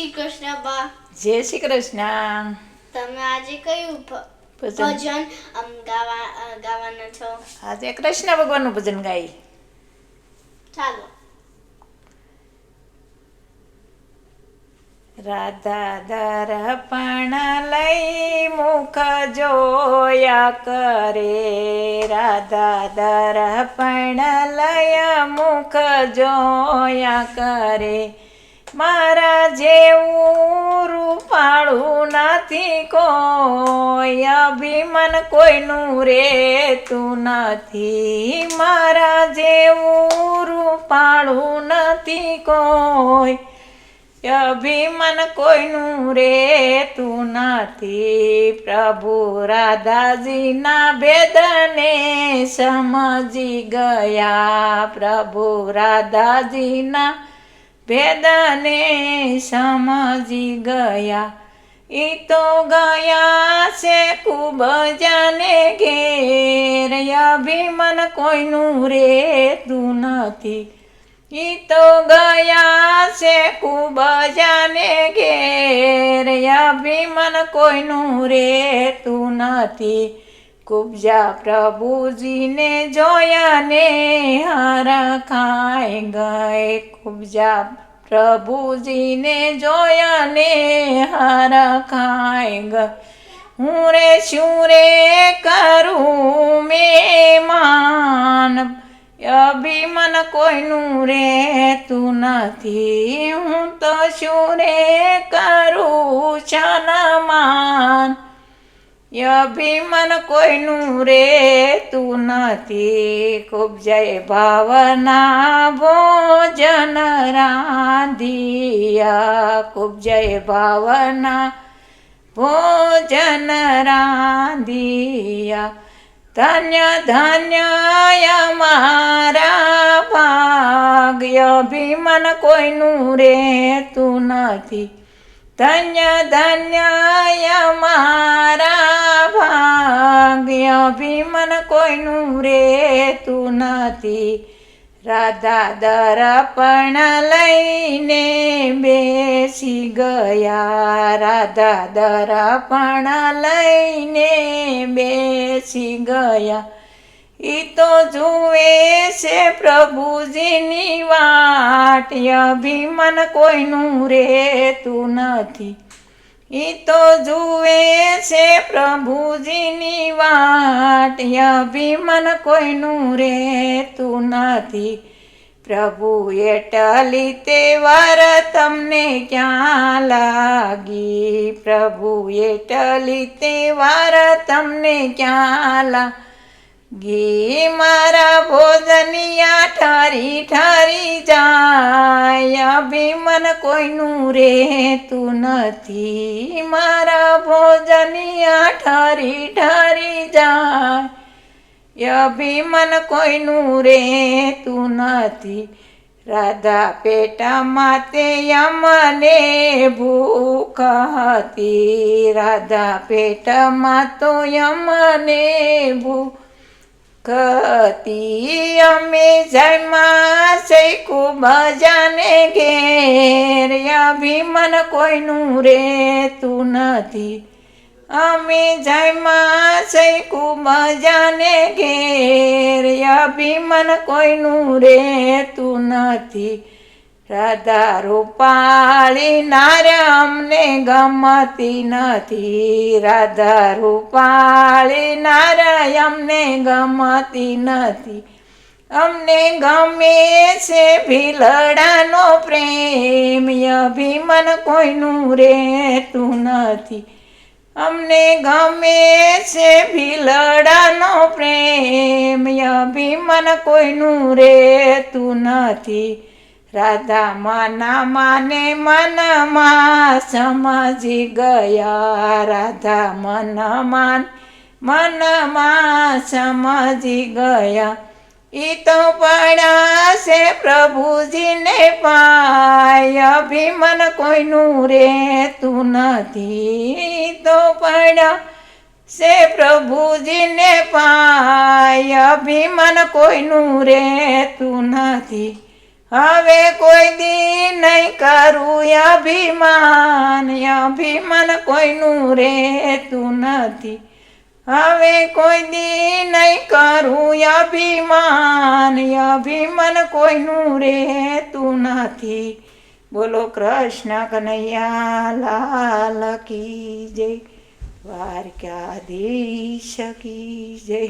શ્રી કૃષ્ણ બા. જય શ્રી કૃષ્ણ. તમે આજે કયું ભજન ગાવાના છો? આજે કૃષ્ણ ભગવાનનું ભજન ગાઈ. ચાલો. રાધા દર્પણ લઈ મુખ જોયા કરે, રાધા દર્પણ લય મુખ જોયા કરે. મારા જેવું રૂપાળું નથી કોઈ, અભિમાન કોઈનું રેતું નથી. મારા જેવું રૂપાળું નથી કોઈ, અભિમાન કોઈનું રેતું નથી. પ્રભુ રાધાજીના ભેદને સમજી ગયા, પ્રભુ રાધાજીના ભેદને સમજી ગયા. ઈ તો ગયા છે ખૂબ જાને ઘેર, અભિમાન કોઈનું રેતું નથી. ઈ તો ગયા છે ખૂબ જાને ઘેર, અભિમાન કોઈનું રેતું નથી. કુબજા પ્રભુજીને જોયા ને હરખાઈ ગઈ, કુબજા પ્રભુજીને જોયા ને હરખાઈ ગઈ. હું રે શું રે કરું મેમાન, અભિમાન કોઈનું રેતું નથી. હું તો શું રે કરું સન્માન, અભિમાન કોઈનું રેતું નથી. કુબજાએ ભાવના ભોજન રાંધિયા, કુબજાએ ભાવના ભોજન રાંધિયા. ધન્ય ધન્ય અમારા ભાગ્ય, અભિમાન કોઈનું રેતું નથી. ધન્ય ધન્ય અમારા ભાગ્ય, અભિમાન કોઈનું રેતું નથી. રાધા દર્પણ લઈને બેસી ગયા, રાધા દર્પણ લઈને બેસી ગયા. ઈ તો જુએ છે પ્રભુજીની વાટ, અભિમાન કોઈનું રેતું નથી. ઈ તો જુએ છે પ્રભુજીની વાટ, અભિમાન કોઈનું રેતું નથી. પ્રભુ એટલી તે વાર તમને ક્યાં લાગી, પ્રભુ એટલી તે વાર તમને ક્યાં લાગી. મારા ભોજનિયા ઠરી ઠરી જાય, અભિમાન કોઈનું રેતું નથી. મારા ભોજનિયા ઠરી ઠરી જાય, અભિમાન કોઈનું રેતું નથી. રાધા પેટમાં તે અમને ભૂખ હતી, રાધા પેટમાં તો અમને ભૂખ હતી. અમે જન્મા છે ખૂબ જાને ઘેર, અભિમાન કોઈનું રેતું નથી. અમે જન્મા છે ખૂબ જાને ઘેર, અભિમાન કોઈનું રેતું નથી. રાધા રૂપાળી નાર્ય અમને ગમતી નથી, રાધા રૂપાળી નાર્ય અમને ગમતી નથી. અમને ગમે છે ભીલડાનો પ્રેમ, અભિમાન કોઈનું રેતું નથી. અમને ગમે છે ભીલડાનો પ્રેમ, અભિમાન કોઈનું રેતું નથી. રાધા મના માને મનમાં સમજી ગયા, રાધા મનમાં સમજી ગયા. ઈ તો પડ્યા છે પ્રભુજીને પાય, અભિમાન કોઈનું રેતું નથી. ઈ તો પડ્યા છે પ્રભુજીને પાય, અભિમાન કોઈનું રેતું નથી. હવે કોઈ દી નહીં કરું અભિમાન, અભિમાન કોઈનું રહેતું નથી. હવે કોઈ દી નહીં કરું અભિમાન, અભિમાન કોઈનું રહેતું નથી. બોલો કૃષ્ણ કનૈયા લાલ કી જય, દ્વારકાધીશ કી જય.